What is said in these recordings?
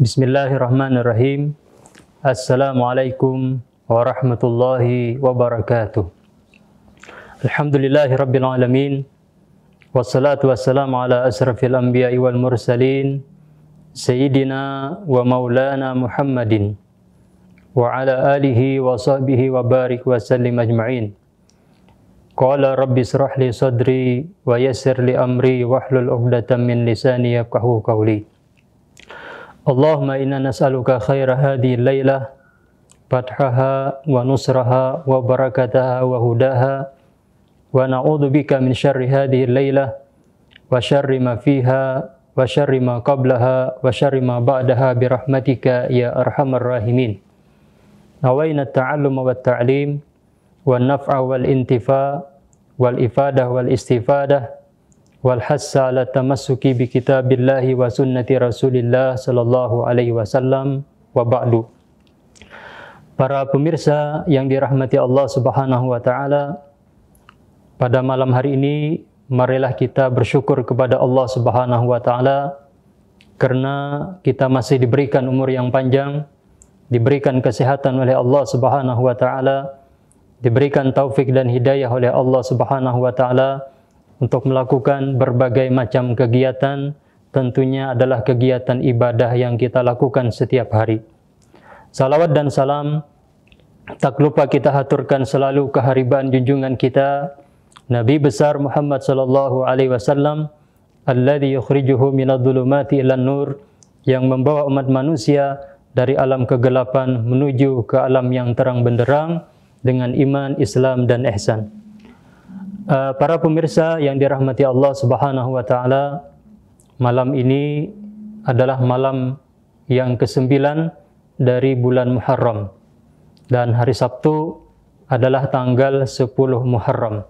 Bismillahirrahmanirrahim. Assalamualaikum warahmatullahi wabarakatuh. Alhamdulillahi rabbil alamin. Wassalatu wassalamu ala asrafil anbiya'i wal mursalin Sayyidina wa maulana Muhammadin wa ala alihi wa sahbihi wa barik wa sallim ajma'in. Qala rabbi israh li sadri wa yassir li amri wahlul 'uqdatam min lisani yafqahu qawli. Allahumma inna nas'aluka khaira hadhihi al-lailah fathaha wa nusraha wa barakataha wa hudaha wa na'udzubika min syarri hadhihi al-lailah wa syarri ma fiha wa syarri ma qablaha wa syarri ma ba'daha bi rahmatika ya arhamar rahimin. Nawaina at-ta'alluma wat ta'lim wan naf'a wal intifa wal ifadah wal istifadah wal hassa ala tamassuki bi kitabillahi wa sunnati Rasulillah sallallahu alaihi wasallam wa ba'du. Para pemirsa yang dirahmati Allah Subhanahu wa taala, pada malam hari ini marilah kita bersyukur kepada Allah Subhanahu wa taala karena kita masih diberikan umur yang panjang, diberikan kesehatan oleh Allah Subhanahu wa taala, diberikan taufik dan hidayah oleh Allah Subhanahu wa taala untuk melakukan berbagai macam kegiatan, tentunya adalah kegiatan ibadah yang kita lakukan setiap hari. Salawat dan salam tak lupa kita haturkan selalu keharibaan junjungan kita Nabi besar Muhammad sallallahu alaihi wasallam, alladzi yukhrijuhu minadh-dhulumati ilan nur, yang membawa umat manusia dari alam kegelapan menuju ke alam yang terang benderang dengan iman, Islam dan ihsan. Para pemirsa yang dirahmati Allah Subhanahu wa taala, malam ini adalah malam yang ke-9 dari bulan Muharram dan hari Sabtu adalah tanggal 10 Muharram.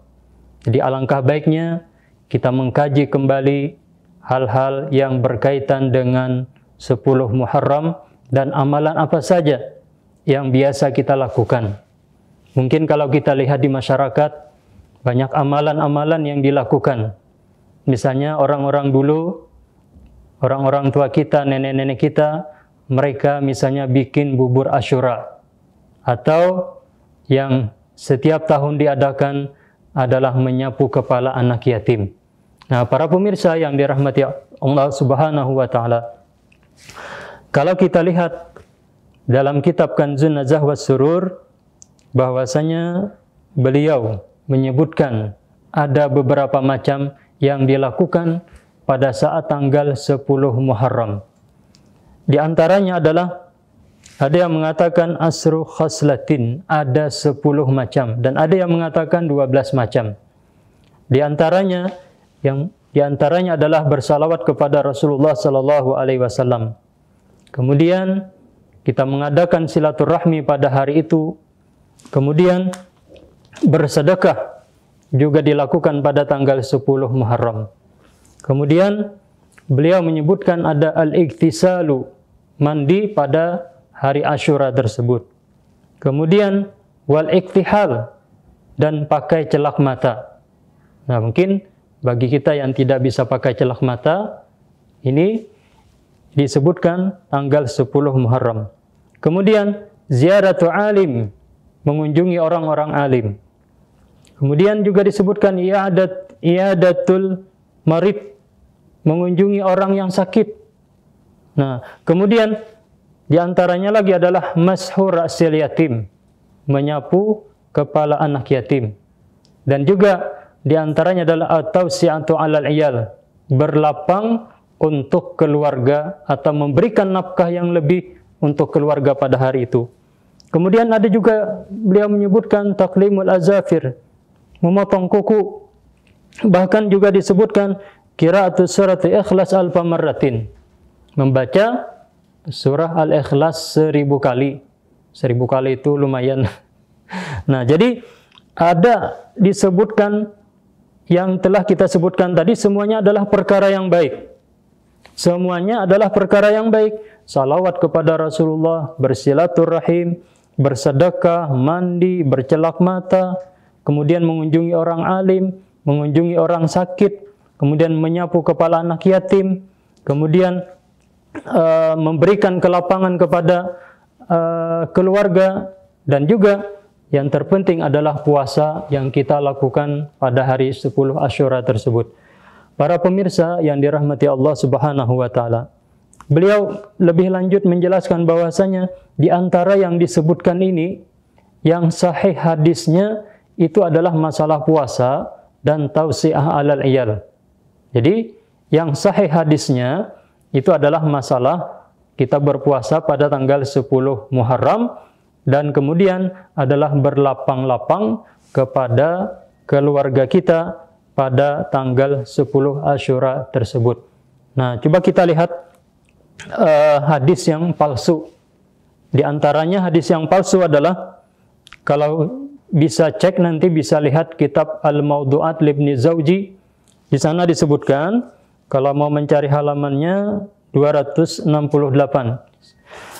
Jadi alangkah baiknya kita mengkaji kembali hal-hal yang berkaitan dengan 10 Muharram dan amalan apa saja yang biasa kita lakukan. Mungkin kalau kita lihat di masyarakat, banyak amalan-amalan yang dilakukan. Misalnya orang-orang dulu, orang-orang tua kita, nenek-nenek kita, mereka misalnya bikin bubur Asyura. Atau yang setiap tahun diadakan adalah menyapu kepala anak yatim. Nah, para pemirsa yang dirahmati Allah Subhanahu wa taala, kalau kita lihat dalam kitab Kanzun Nazah was Surur, bahwasanya beliau menyebutkan ada beberapa macam yang dilakukan pada saat tanggal 10 Muharram. Di antaranya adalah ada yang mengatakan asru khaslatin, ada 10 macam, dan ada yang mengatakan 12 macam. Di antaranya adalah bersalawat kepada Rasulullah sallallahu alaihi wasallam. Kemudian kita mengadakan silaturahmi pada hari itu. Kemudian bersedekah juga dilakukan pada tanggal 10 Muharram. Kemudian beliau menyebutkan ada al-ightisalu, mandi pada hari Asyura tersebut. Kemudian wal-iktihal, dan pakai celak mata. Nah, mungkin bagi kita yang tidak bisa pakai celak mata, ini disebutkan tanggal 10 Muharram. Kemudian ziaratu alim, mengunjungi orang-orang alim. Kemudian juga disebutkan i'adatul marid, mengunjungi orang yang sakit. Nah, kemudian di antaranya lagi adalah mashur ra'sil yatim, menyapu kepala anak yatim. Dan juga di antaranya adalah at-tawsi'atu 'alal 'iyal, berlapang untuk keluarga atau memberikan nafkah yang lebih untuk keluarga pada hari itu. Kemudian ada juga beliau menyebutkan taqlimul azafir, memotong kuku. Bahkan juga disebutkan qira'atus surati Ikhlas alfa marratin, membaca surah Al-Ikhlas 1000 kali. 1000 kali itu lumayan. Nah, jadi ada disebutkan yang telah kita sebutkan tadi, semuanya adalah perkara yang baik. Semuanya adalah perkara yang baik. Salawat kepada Rasulullah, bersilaturahim, bersedekah, mandi, bercelak mata, kemudian mengunjungi orang alim, mengunjungi orang sakit, kemudian menyapu kepala anak yatim, kemudian memberikan kelapangan kepada keluarga, dan juga yang terpenting adalah puasa yang kita lakukan pada hari 10 Asyura tersebut. Para pemirsa yang dirahmati Allah Subhanahu wa taala, beliau lebih lanjut menjelaskan bahwasanya di antara yang disebutkan ini yang sahih hadisnya itu adalah masalah puasa dan tausiah alal iyal. Jadi yang sahih hadisnya itu adalah masalah kita berpuasa pada tanggal 10 Muharram, dan kemudian adalah berlapang-lapang kepada keluarga kita pada tanggal 10 Asyura tersebut. Nah, coba kita lihat hadis yang palsu. Di antaranya hadis yang palsu adalah, kalau bisa cek nanti bisa lihat kitab Al-Mawdu'at Libni Zawji. Di sana disebutkan, kalau mau mencari halamannya 268.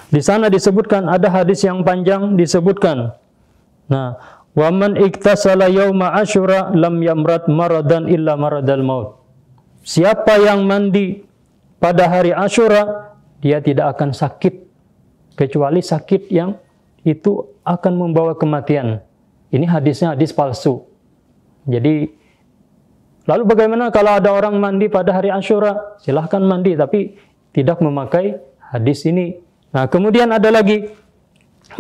Di sana disebutkan, ada hadis yang panjang disebutkan. Nah, wa man iktasala yauma Asyura lam yamrad maradan illa maradal maut. Siapa yang mandi pada hari Asyura, dia tidak akan sakit kecuali sakit yang itu akan membawa kematian. Ini hadisnya hadis palsu. Jadi, lalu bagaimana kalau ada orang mandi pada hari Asyura? Silahkan mandi, tapi tidak memakai hadis ini. Nah, kemudian ada lagi,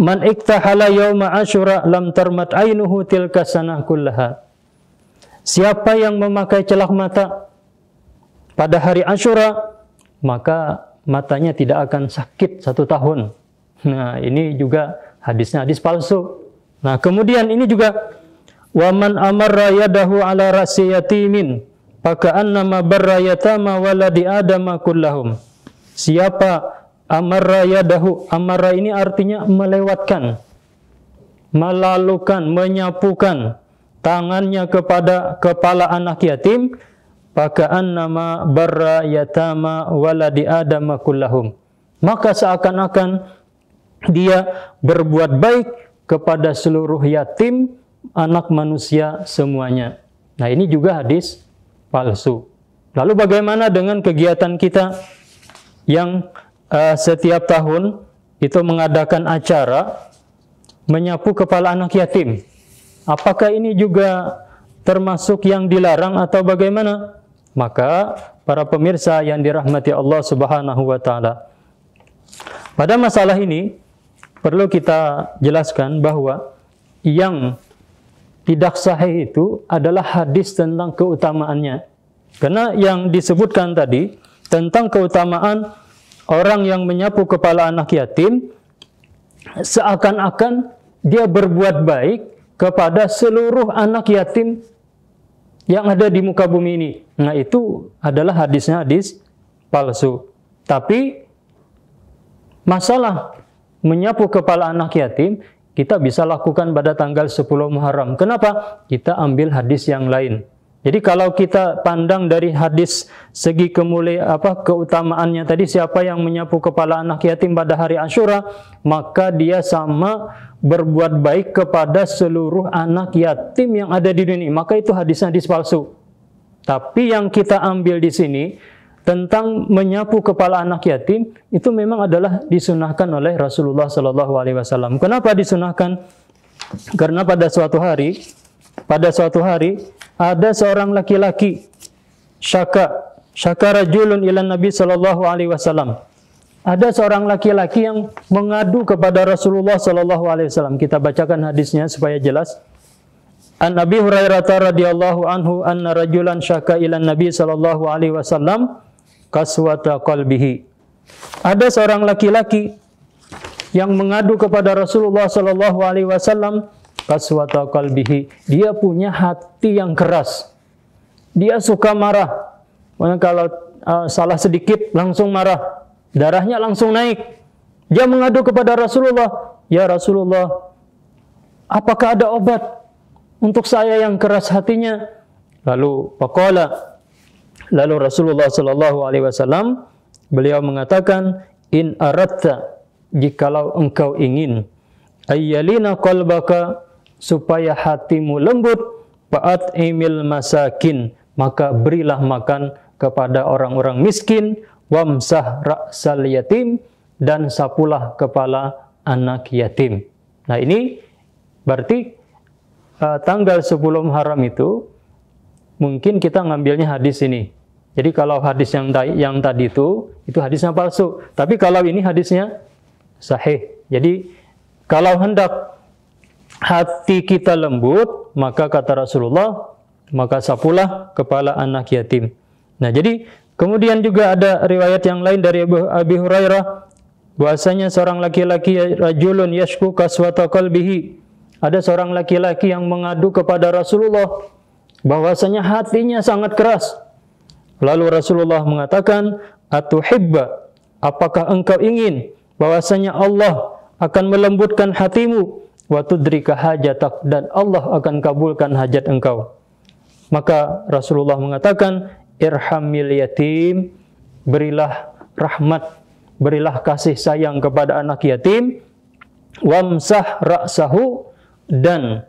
man iktahala yauma Asyura lam tarmat ainuhu tilka sanah kullaha. Siapa yang memakai celak mata pada hari Asyura, maka matanya tidak akan sakit 1 tahun. Nah, ini juga hadisnya hadis palsu. Nah, kemudian ini juga, wa man amarra yadahu ala rasi yatimin faka'annama barra yatama waladi adama kullahum. Siapa amarra yadahu, amarra ini artinya melewatkan, melalukan, menyapukan tangannya kepada kepala anak yatim, faka'annama barra yatama waladi adama kullahum. Maka seakan-akan dia berbuat baik kepada seluruh yatim anak manusia semuanya. Nah, ini juga hadis palsu. Lalu bagaimana dengan kegiatan kita yang setiap tahun itu mengadakan acara menyapu kepala anak yatim? Apakah ini juga termasuk yang dilarang atau bagaimana? Maka para pemirsa yang dirahmati Allah Subhanahu wa taala, pada masalah ini perlu kita jelaskan bahwa yang tidak sahih itu adalah hadis tentang keutamaannya. Karena yang disebutkan tadi tentang keutamaan orang yang menyapu kepala anak yatim, seakan-akan dia berbuat baik kepada seluruh anak yatim yang ada di muka bumi ini. Nah, itu adalah hadisnya hadis palsu. Tapi masalah menyapu kepala anak yatim kita bisa lakukan pada tanggal 10 Muharram. Kenapa? Kita ambil hadis yang lain. Jadi kalau kita pandang dari hadis segi keutamaannya tadi, siapa yang menyapu kepala anak yatim pada hari Asyura, maka dia sama berbuat baik kepada seluruh anak yatim yang ada di dunia. Maka itu hadisnya hadis palsu. Tapi yang kita ambil di sini tentang menyapu kepala anak yatim itu memang adalah disunahkan oleh Rasulullah SAW. Kenapa disunahkan? Karena pada suatu hari ada seorang laki-laki syaka rajulun ila Nabi SAW. Ada seorang laki-laki yang mengadu kepada Rasulullah SAW. Kita bacakan hadisnya supaya jelas. An Abi Hurairah radhiyallahu anhu anna rajulan syaka ila Nabi SAW kaswata qalbihi. Ada seorang laki-laki yang mengadu kepada Rasulullah SAW kaswata qalbihi. Dia punya hati yang keras. Dia suka marah. Kalau salah sedikit langsung marah. Darahnya langsung naik. Dia mengadu kepada Rasulullah, "Ya Rasulullah, apakah ada obat untuk saya yang keras hatinya?" Lalu Rasulullah SAW beliau mengatakan, "In aratta, jikalau engkau ingin ayyalina qalbaka, supaya hatimu lembut, fa'at imil masakin, maka berilah makan kepada orang-orang miskin, wamsah ra'sal yatim, dan sapulah kepala anak yatim. Nah, ini berarti tanggal 10 Muharram itu mungkin kita ngambilnya hadis ini. Jadi kalau hadis yang tadi itu hadisnya palsu. Tapi kalau ini hadisnya sahih. Jadi kalau hendak hati kita lembut, maka kata Rasulullah, maka sapulah kepala anak yatim. Nah, jadi kemudian juga ada riwayat yang lain dari Abi Hurairah, bahwasanya seorang laki-laki, rajulun yashku kaswata qalbihi, ada seorang laki-laki yang mengadu kepada Rasulullah bahwasanya hatinya sangat keras. Lalu Rasulullah mengatakan, atuhibba, apakah engkau ingin bahwasanya Allah akan melembutkan hatimu, wa tudrika hajatak, dan Allah akan kabulkan hajat engkau. Maka Rasulullah mengatakan, irhamil yatim, berilah rahmat, berilah kasih sayang kepada anak yatim, wamsah ra'sahu, dan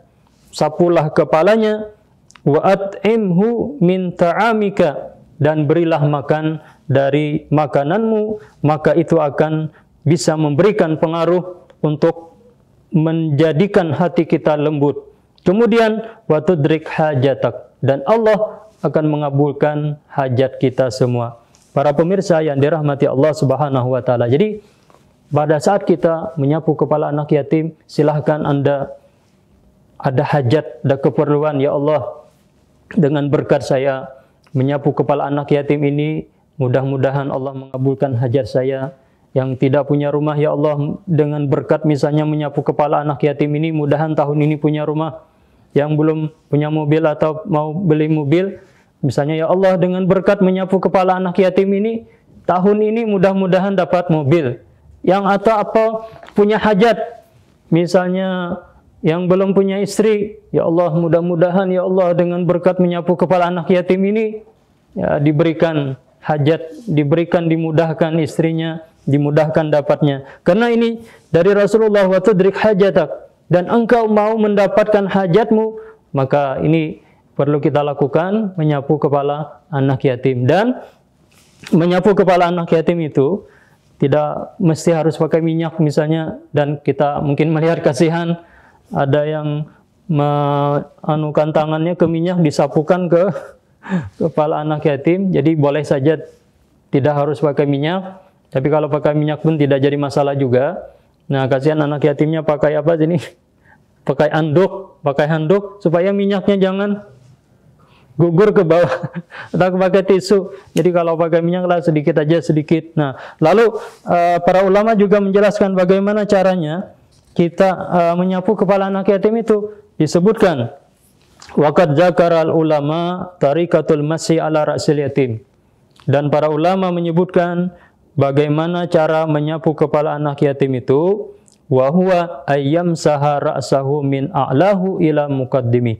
sapulah kepalanya, wa at'imhu min ta'amika, dan berilah makan dari makananmu, maka itu akan bisa memberikan pengaruh untuk menjadikan hati kita lembut. Kemudian wa tudrik hajatak, dan Allah akan mengabulkan hajat kita semua. Para pemirsa yang dirahmati Allah Subhanahu wa taala. Jadi pada saat kita menyapu kepala anak yatim, silahkan Anda ada hajat, ada keperluan, ya Allah, dengan berkat saya menyapu kepala anak yatim ini, mudah-mudahan Allah mengabulkan hajat saya. Yang tidak punya rumah, ya Allah, dengan berkat misalnya menyapu kepala anak yatim ini, mudahan tahun ini punya rumah. Yang belum punya mobil atau mau beli mobil, misalnya, ya Allah, dengan berkat menyapu kepala anak yatim ini, tahun ini mudah-mudahan dapat mobil. Yang atau apa punya hajat, misalnya yang belum punya istri, ya Allah, mudah-mudahan ya Allah dengan berkat menyapu kepala anak yatim ini, ya, diberikan hajat, diberikan, dimudahkan istrinya, dimudahkan dapatnya. Karena ini dari Rasulullah, wa tudrik hajatak, dan engkau mau mendapatkan hajatmu, maka ini perlu kita lakukan, menyapu kepala anak yatim. Dan menyapu kepala anak yatim itu tidak mesti harus pakai minyak misalnya, dan kita mungkin melihat kasihan, ada yang meanukan tangannya ke minyak, disapukan ke kepala anak yatim. Jadi boleh saja, tidak harus pakai minyak. Tapi kalau pakai minyak pun tidak jadi masalah juga. Nah, kasihan anak yatimnya pakai apa sini? Pakai handuk supaya minyaknya jangan gugur ke bawah atau pakai tisu. Jadi kalau pakai minyak lah sedikit aja, sedikit. Nah, lalu para ulama juga menjelaskan bagaimana caranya kita menyapu kepala anak yatim itu. Disebutkan, waqad zakaral ulama tariqatul masyi ala ra'sil yatim. Dan para ulama menyebutkan bagaimana cara menyapu kepala anak yatim itu, wa huwa ayyamsaha ra'sahu min a'lahu ila muqaddimi.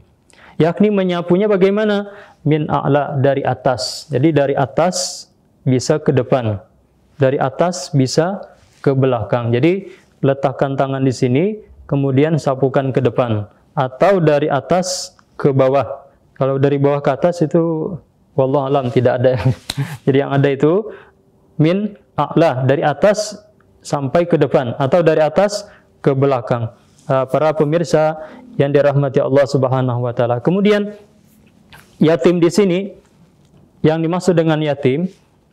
Yakni menyapunya bagaimana? Min a'la, dari atas. Jadi dari atas bisa ke depan, dari atas bisa ke belakang. Jadi letakkan tangan di sini, kemudian sapukan ke depan, atau dari atas ke bawah. Kalau dari bawah ke atas itu wallahu alam tidak ada. Jadi yang ada itu min a'la, dari atas sampai ke depan, atau dari atas ke belakang. Para pemirsa yang dirahmati Allah Subhanahu wa taala. Kemudian yatim di sini, yang dimaksud dengan yatim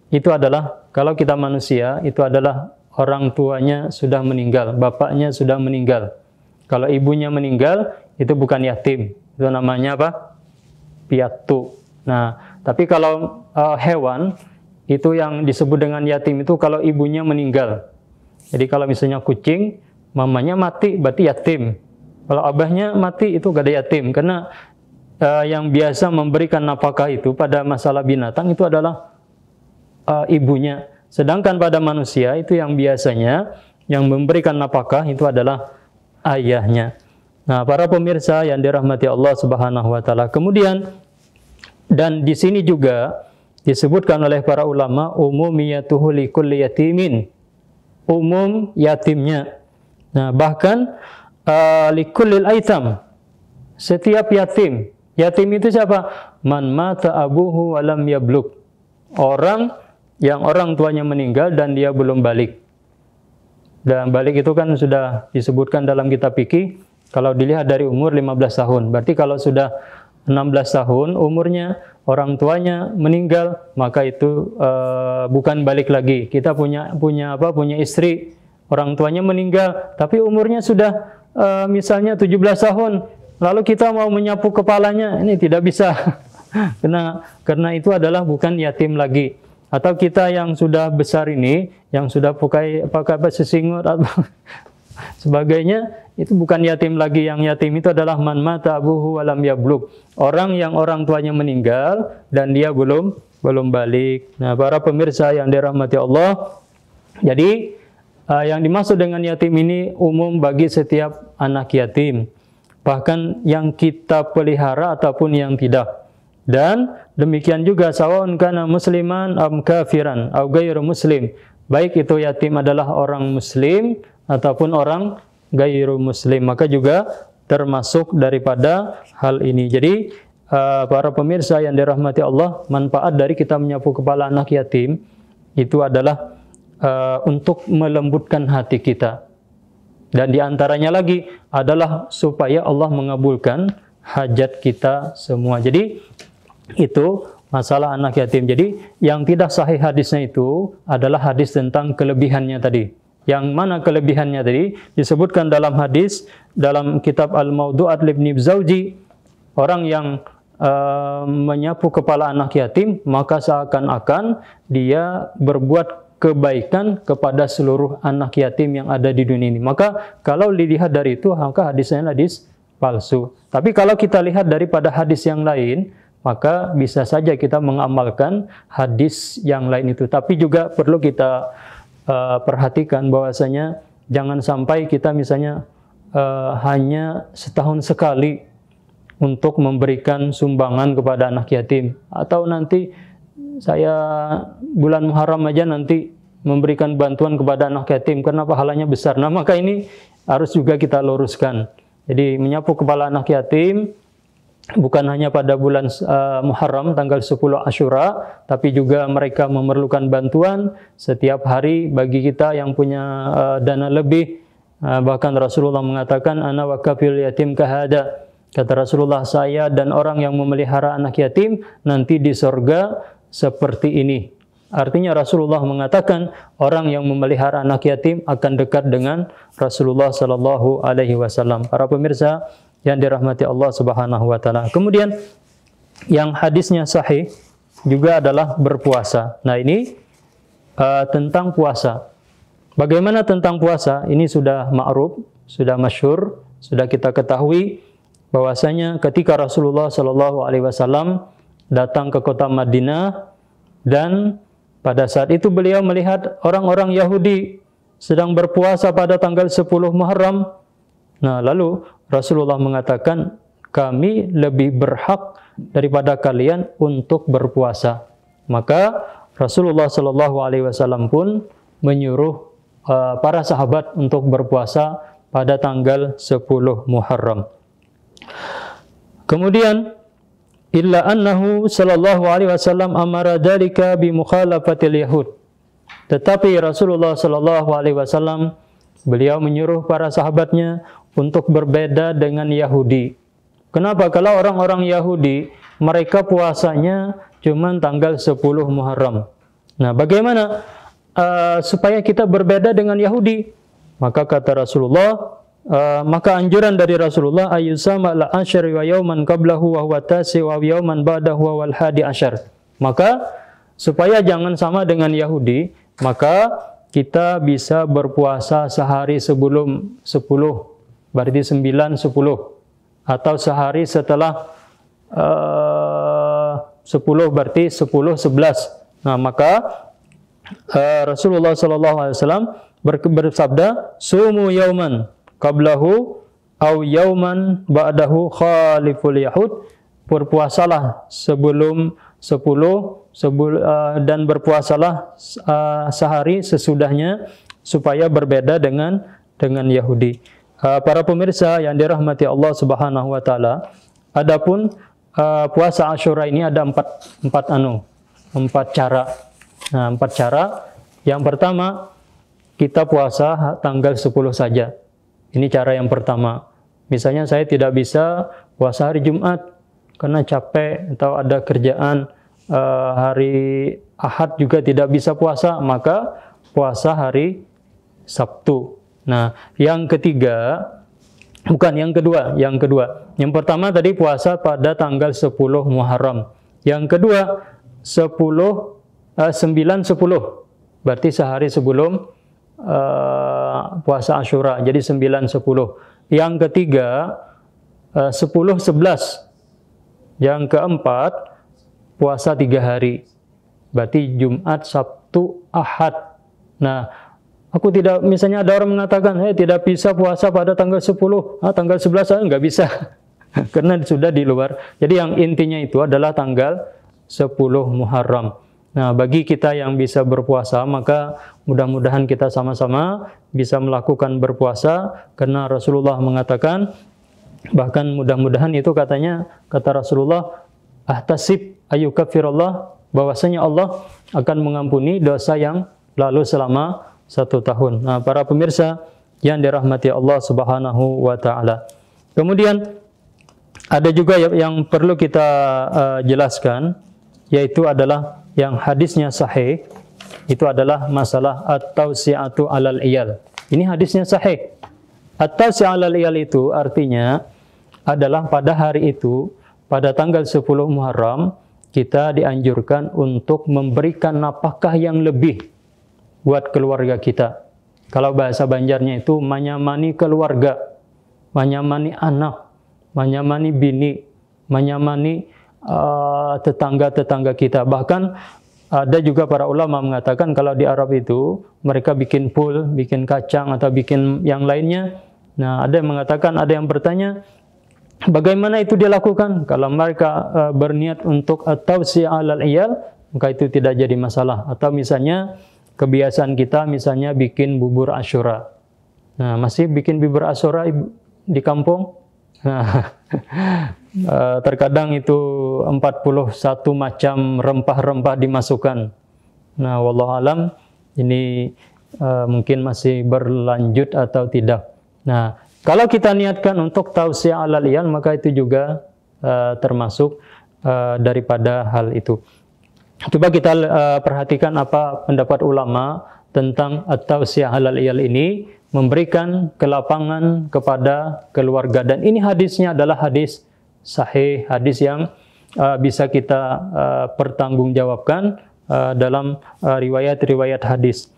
itu adalah, kalau kita manusia, itu adalah orang tuanya sudah meninggal, bapaknya sudah meninggal. Kalau ibunya meninggal, itu bukan yatim, itu namanya apa? Piatu. Nah, tapi kalau hewan, itu yang disebut dengan yatim itu kalau ibunya meninggal. Jadi kalau misalnya kucing, mamanya mati, berarti yatim. Kalau abahnya mati, itu gak ada yatim. Karena yang biasa memberikan nafkah itu pada masalah binatang itu adalah ibunya. Sedangkan pada manusia itu yang biasanya yang memberikan nafkah itu adalah ayahnya. Nah, para pemirsa yang dirahmati Allah Subhanahu wa taala. Kemudian, dan di sini juga disebutkan oleh para ulama, umumiyatuhu likulli yatimin. Umum yatimnya. Nah, bahkan likullil aitam, setiap yatim. Yatim itu siapa? Man mata abuhu walam yablug. Orang yang orang tuanya meninggal dan dia belum balik. Dan balik itu kan sudah disebutkan dalam kitab fikih, kalau dilihat dari umur 15 tahun. Berarti kalau sudah 16 tahun umurnya, orang tuanya meninggal, maka itu bukan balik lagi. Kita punya istri, orang tuanya meninggal, tapi umurnya sudah misalnya 17 tahun, lalu kita mau menyapu kepalanya, ini tidak bisa. Karena itu adalah bukan yatim lagi. Atau kita yang sudah besar ini, yang sudah pakai sesingut atau sebagainya, itu bukan yatim lagi. Yang yatim itu adalah man mata abuhu walam yablugh. Orang yang orang tuanya meninggal dan dia belum balik. Nah, para pemirsa yang dirahmati Allah, jadi yang dimaksud dengan yatim ini umum bagi setiap anak yatim, bahkan yang kita pelihara ataupun yang tidak. Dan demikian juga sawaun kana musliman am kafiran au ghairu muslim, baik itu yatim adalah orang muslim ataupun orang ghairu muslim, maka juga termasuk daripada hal ini. Jadi para pemirsa yang dirahmati Allah, manfaat dari kita menyapu kepala anak yatim itu adalah untuk melembutkan hati kita. Dan diantaranya lagi adalah supaya Allah mengabulkan hajat kita semua. Jadi itu masalah anak yatim. Jadi yang tidak sahih hadisnya itu adalah hadis tentang kelebihannya tadi. Yang mana kelebihannya tadi disebutkan dalam hadis dalam kitab Al-Mawdu'at Libni Zawji, orang yang menyapu kepala anak yatim maka seakan-akan dia berbuat kebaikan kepada seluruh anak yatim yang ada di dunia ini. Maka kalau dilihat dari itu, maka hadisnya hadis palsu. Tapi kalau kita lihat daripada hadis yang lain, maka bisa saja kita mengamalkan hadis yang lain itu. Tapi juga perlu kita perhatikan bahwasanya jangan sampai kita misalnya hanya setahun sekali untuk memberikan sumbangan kepada anak yatim, atau nanti saya bulan Muharram aja nanti memberikan bantuan kepada anak yatim karena pahalanya besar. Nah, maka ini harus juga kita luruskan. Jadi menyapu kepala anak yatim bukan hanya pada bulan Muharram tanggal 10 Asyura, tapi juga mereka memerlukan bantuan setiap hari bagi kita yang punya dana lebih. Bahkan Rasulullah mengatakan, ana wa kafil yatim kahada. Kata Rasulullah, saya dan orang yang memelihara anak yatim nanti di surga seperti ini. Artinya Rasulullah mengatakan orang yang memelihara anak yatim akan dekat dengan Rasulullah sallallahu alaihi wasallam. Para pemirsa yang dirahmati Allah Subhanahu wa taala. Kemudian yang hadisnya sahih juga adalah berpuasa. Nah, ini tentang puasa. Bagaimana tentang puasa? Ini sudah ma'ruf, sudah masyhur, sudah kita ketahui bahwasanya ketika Rasulullah sallallahu alaihi wasallam datang ke kota Madinah dan pada saat itu beliau melihat orang-orang Yahudi sedang berpuasa pada tanggal 10 Muharram. Nah, lalu Rasulullah mengatakan, kami lebih berhak daripada kalian untuk berpuasa. Maka Rasulullah Shallallahu Alaihi Wasallam pun menyuruh para sahabat untuk berpuasa pada tanggal 10 Muharram. Kemudian, illa annahu Shallallahu Alaihi Wasallam amara dzalika bi mukhalafatil yahud. Tetapi Rasulullah Shallallahu Alaihi Wasallam beliau menyuruh para sahabatnya untuk berbeda dengan Yahudi. Kenapa? Kalau orang-orang Yahudi, mereka puasanya cuma tanggal 10 Muharram. Nah, bagaimana supaya kita berbeda dengan Yahudi? Maka kata Rasulullah, maka anjuran dari Rasulullah, ayyusama al-ashri wa yauman qablahu wa huwa tasi wa yauman ba'dahu wal hadi asyar. Maka supaya jangan sama dengan Yahudi, maka kita bisa berpuasa sehari sebelum 10, berarti 9, 10. Atau sehari setelah 10, berarti 10, 11. Nah, maka Rasulullah SAW bersabda, sumu yauman qablahu au yauman ba'dahu khaliful yahud. Berpuasalah sebelum 10 dan berpuasalah sehari sesudahnya supaya berbeda dengan Yahudi. Para pemirsa yang dirahmati Allah Subhanahu wa taala, adapun puasa Asyura ini ada empat cara. Nah, 4 cara. Yang pertama, kita puasa tanggal 10 saja. Ini cara yang pertama. Misalnya saya tidak bisa puasa hari Jumat karena capek atau ada kerjaan, hari Ahad juga tidak bisa puasa, maka puasa hari Sabtu. Nah, yang ketiga, bukan yang kedua. Yang pertama tadi puasa pada tanggal 10 Muharram. Yang kedua 9-10. Berarti sehari sebelum puasa Asyura. Jadi 9-10. Yang ketiga 10-11. Yang keempat puasa 3 hari. Berarti Jumat, Sabtu, Ahad. Nah, aku tidak, misalnya ada orang mengatakan, tidak bisa puasa pada tanggal 10, tanggal 11 saya nggak bisa. Karena sudah di luar. Jadi yang intinya itu adalah tanggal 10 Muharram. Nah, bagi kita yang bisa berpuasa, maka mudah-mudahan kita sama-sama bisa melakukan berpuasa. Karena Rasulullah mengatakan, bahkan mudah-mudahan itu katanya, kata Rasulullah, ahtasib ayyukaffirallah, bahwasanya Allah akan mengampuni dosa yang lalu selama 1 tahun. Nah, para pemirsa yang dirahmati Allah Subhanahu wa Ta'ala. Kemudian ada juga yang perlu kita jelaskan, yaitu adalah yang hadisnya sahih, itu adalah masalah at-tawsi'atu 'alal iyal. Ini hadisnya sahih. At-tawsi'atu 'alal iyal itu artinya adalah pada hari itu, pada tanggal 10 Muharram, kita dianjurkan untuk memberikan nafkah yang lebih buat keluarga kita. Kalau bahasa Banjarnya itu manyamani keluarga, manyamani anak, manyamani bini, manyamani tetangga-tetangga kita. Bahkan ada juga para ulama mengatakan kalau di Arab itu mereka bikin pul, bikin kacang atau bikin yang lainnya. Nah, ada yang mengatakan, ada yang bertanya, bagaimana itu dilakukan? Kalau mereka berniat untuk at-tawsi' 'alal iyal, maka itu tidak jadi masalah. Atau misalnya kebiasaan kita misalnya bikin bubur Asyura. Nah, masih bikin bubur Asyura di kampung? Nah, terkadang itu 41 macam rempah-rempah dimasukkan. Nah, wallahualam ini mungkin masih berlanjut atau tidak. Nah, kalau kita niatkan untuk tawsi' 'alal iyal, maka itu juga termasuk daripada hal itu. Coba kita perhatikan apa pendapat ulama tentang at-tawsi' 'alal iyal ini, memberikan kelapangan kepada keluarga. Dan ini hadisnya adalah hadis sahih, hadis yang bisa kita pertanggungjawabkan dalam riwayat-riwayat hadis.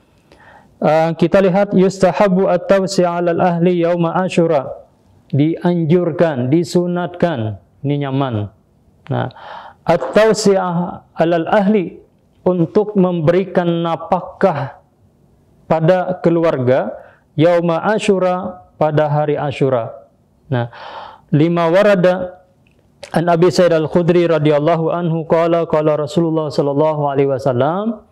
Kita lihat yustahabu at-tawsi' 'alal ahli yauma Asyura. Dianjurkan, disunatkan, ini nyaman. Nah, at-tawsi' 'alal ahli, untuk memberikan nafkah pada keluarga yauma Asyura, pada hari Asyura. Nah, 5 warada an Abi Sa'id Al-Khudri radhiyallahu anhu qala Rasulullah sallallahu alaihi wasallam.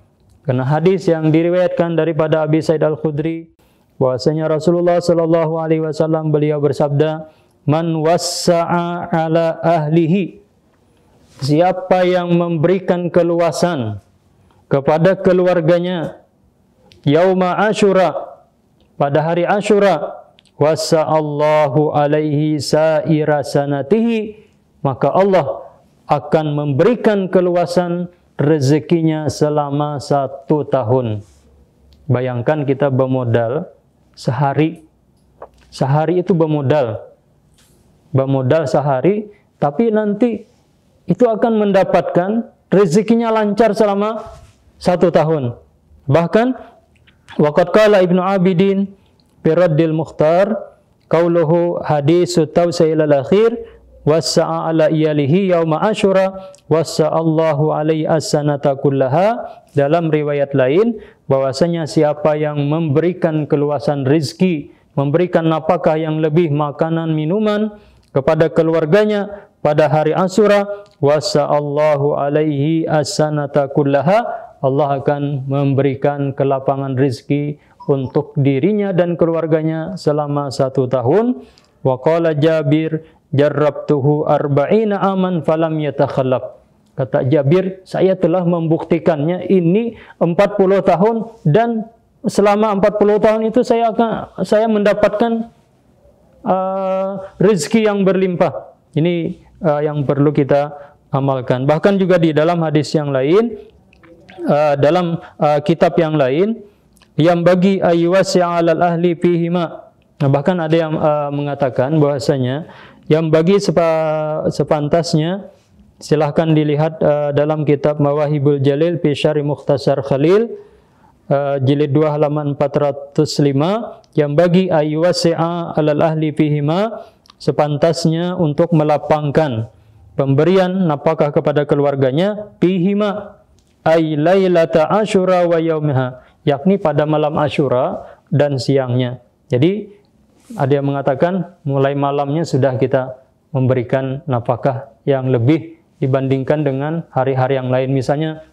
Karena hadis yang diriwayatkan daripada Abi Sa'id Al-Khudri, bahwasanya Rasulullah sallallahu alaihi wasallam beliau bersabda, man wassa'a ala ahlihi, siapa yang memberikan keluasan kepada keluarganya yauma Asyura, pada hari Asyura, wassa'allahu alaihi sa'ira sanatihi, maka Allah akan memberikan keluasan rezekinya selama 1 tahun. Bayangkan kita bermodal sehari itu bermodal sehari, tapi nanti itu akan mendapatkan rezekinya lancar selama 1 tahun. Bahkan waqad qala Ibnu Abidin fi Raddil Mukhtar qauluhu haditsu tawsi' ilal akhir wassa'a ala iyalihi yauma Asyura wassa'allahu alaihi as-sanata kullaha. Dalam riwayat lain bahwasanya siapa yang memberikan keluasan rizki, memberikan nafkah yang lebih, makanan, minuman kepada keluarganya pada hari Asyura, wassa'allahu alaihi as-sanata kullaha, Allah akan memberikan kelapangan rizki untuk dirinya dan keluarganya selama 1 tahun. Wa qala Jabir jarrabtuhu arba'ina aman falam yatakhallaf. Kata Jabir, saya telah membuktikannya ini 40 tahun dan selama 40 tahun itu saya mendapatkan rezeki yang berlimpah. Ini yang perlu kita amalkan. Bahkan juga di dalam hadis yang lain, dalam kitab yang lain, yang bagi ayyuwasi'a 'alal ahli fihima. Nah, bahkan ada yang mengatakan bahwasanya yang bagi sepantasnya, silahkan dilihat dalam kitab Mawahibul Jalil fi Syarih Mukhtasar Khalil, jilid 2 halaman 405, yang bagi ayyuwasi'a 'alal ahli fihima, sepantasnya untuk melapangkan pemberian nafkah kepada keluarganya fihima ay lailata Asyura wa yaumiha, yakni pada malam Asyura dan siangnya. Jadi ada yang mengatakan mulai malamnya sudah kita memberikan nafkah yang lebih dibandingkan dengan hari-hari yang lain. Misalnya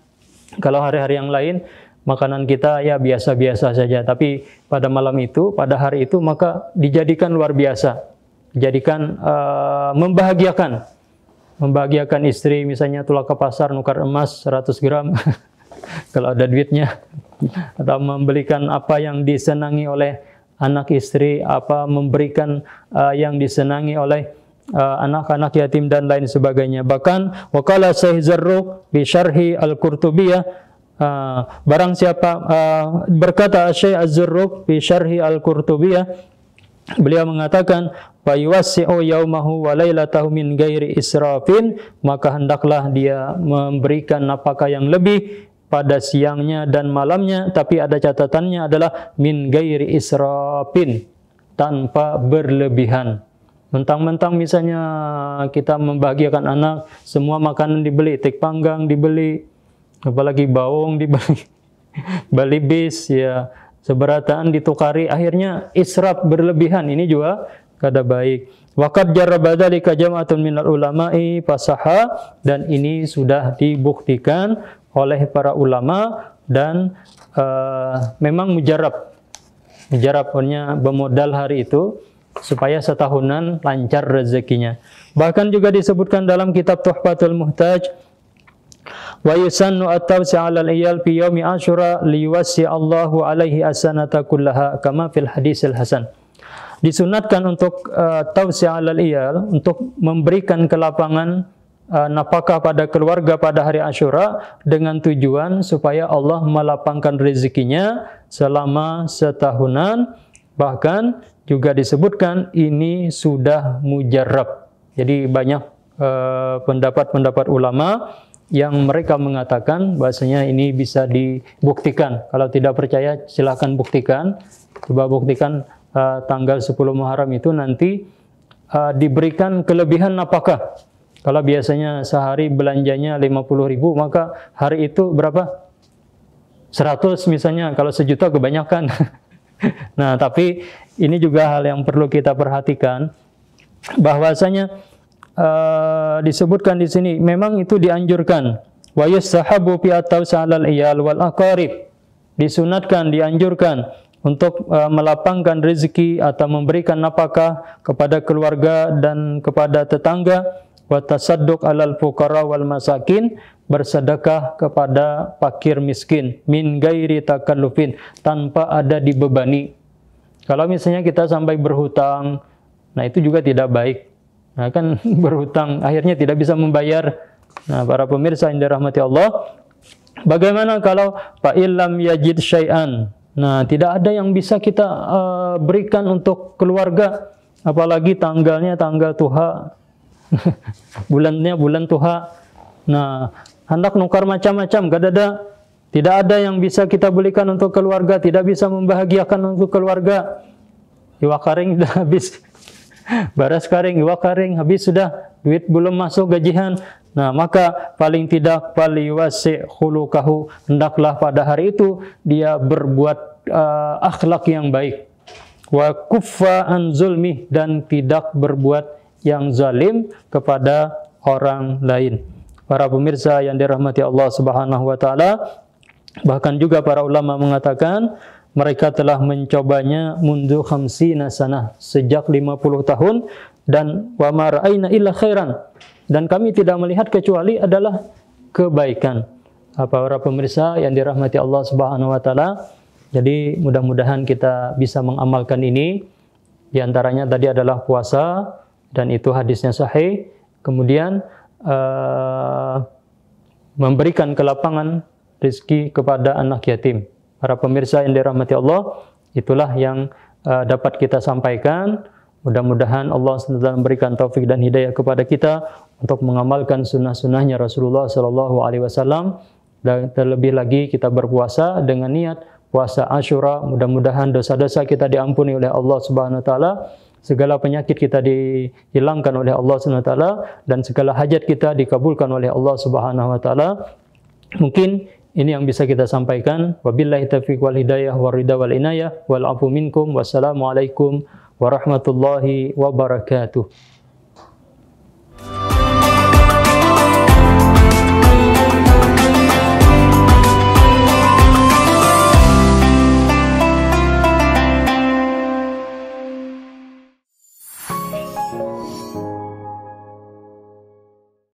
kalau hari-hari yang lain makanan kita ya biasa-biasa saja, tapi pada malam itu, pada hari itu maka dijadikan luar biasa, dijadikan membahagiakan istri, misalnya tulah ke pasar nukar emas 100 gram kalau ada duitnya, atau membelikan apa yang disenangi oleh anak istri, apa memberikan yang disenangi oleh anak-anak yatim dan lain sebagainya. Bahkan waqala Syekh Zarruq bi Syarhi Al-Qurtubiyah, barang siapa berkata Syekh Az-Zarruq bi Syarhi Al-Qurtubiyah, beliau mengatakan fa yuwassi'u yaumahu wa lailatahu min ghairi israfin, maka hendaklah dia memberikan nafkah yang lebih pada siangnya dan malamnya, tapi ada catatannya adalah min ghairi israfin, tanpa berlebihan. Mentang-mentang misalnya kita membahagiakan anak, semua makanan dibeli, tek panggang dibeli, apalagi bawang dibeli, bali bis ya, seberataan ditukari, akhirnya israf berlebihan. Ini juga kada baik. Waqad jarraba dzalika jama'atun minal ulama'i fasaha, dan ini sudah dibuktikan oleh para ulama dan memang mujarab punya bermodal hari itu supaya setahunan lancar rezekinya. Bahkan juga disebutkan dalam kitab Tuhfatul Muhtaj, wa yusannu at-tawsi' 'alal iyal fi yaumi Asyura liwassi Allahu alaihi as-sanata kullaha kama fil hadisil hasan. Disunatkan untuk tawsi' 'alal iyal, untuk memberikan kelapangan nafkah pada keluarga pada hari Asyura dengan tujuan supaya Allah melapangkan rezekinya selama setahunan. Bahkan juga disebutkan ini sudah mujarab. Jadi banyak pendapat-pendapat ulama yang mereka mengatakan bahasanya ini bisa dibuktikan. Kalau tidak percaya silahkan buktikan. Coba buktikan tanggal 10 Muharram itu nanti diberikan kelebihan nafkah. Kalau biasanya sehari belanjanya 50.000, maka hari itu berapa? 100 misalnya, kalau sejuta kebanyakan. Nah, tapi ini juga hal yang perlu kita perhatikan, bahwasanya disebutkan di sini memang itu dianjurkan. Wa yustahabu fi at-tawsi' 'alal iyal wal aqarib. Disunatkan, dianjurkan untuk melapangkan rezeki atau memberikan nafkah kepada keluarga dan kepada tetangga. Wa tasadduq 'alal fuqara wal masakin, bersedekah kepada fakir miskin, min gairi takallufin, tanpa ada dibebani. Kalau misalnya kita sampai berhutang, nah itu juga tidak baik. Nah kan berhutang akhirnya tidak bisa membayar. Nah para pemirsa yang dirahmati Allah, bagaimana kalau fa illam yajid syai'an? Nah tidak ada yang bisa kita berikan untuk keluarga, apalagi tanggalnya tanggal Tuha, bulannya bulan Tuha. Nah hendak nukar macam-macam, tidak ada yang bisa kita belikan untuk keluarga, tidak bisa membahagiakan untuk keluarga. Iwa karing sudah habis, baras karing, iwa karing habis sudah, duit belum masuk gajian. Nah maka paling tidak faliwasi khulukahu, hendaklah pada hari itu dia berbuat akhlak yang baik. Wa kuffa an zulmi, dan tidak berbuat yang zalim kepada orang lain. Para pemirsa yang dirahmati Allah Subhanahu wa taala, bahkan juga para ulama mengatakan mereka telah mencobanya mundu khamsina sanah, sejak 50 tahun, dan wa ma ra'aina illa khairan, dan kami tidak melihat kecuali adalah kebaikan. Para pemirsa yang dirahmati Allah Subhanahu wa taala, jadi mudah-mudahan kita bisa mengamalkan ini. Di antaranya tadi adalah puasa, dan itu hadisnya sahih. Kemudian memberikan kelapangan rezeki kepada anak yatim. Para pemirsa yang dirahmati Allah, itulah yang dapat kita sampaikan. Mudah-mudahan Allah SWT memberikan taufik dan hidayah kepada kita untuk mengamalkan sunnah-sunnahnya Rasulullah SAW. Dan terlebih lagi kita berpuasa dengan niat puasa Asyura. Mudah-mudahan dosa-dosa kita diampuni oleh Allah Subhanahu wa taala, segala penyakit kita dihilangkan oleh Allah Subhanahu wa taala, dan segala hajat kita dikabulkan oleh Allah Subhanahu wa taala. Mungkin ini yang bisa kita sampaikan. Wabillahi taufiq wal hidayah wal ridha wal inayah wal afu minkum. Wassalamualaikum warahmatullahi wabarakatuh.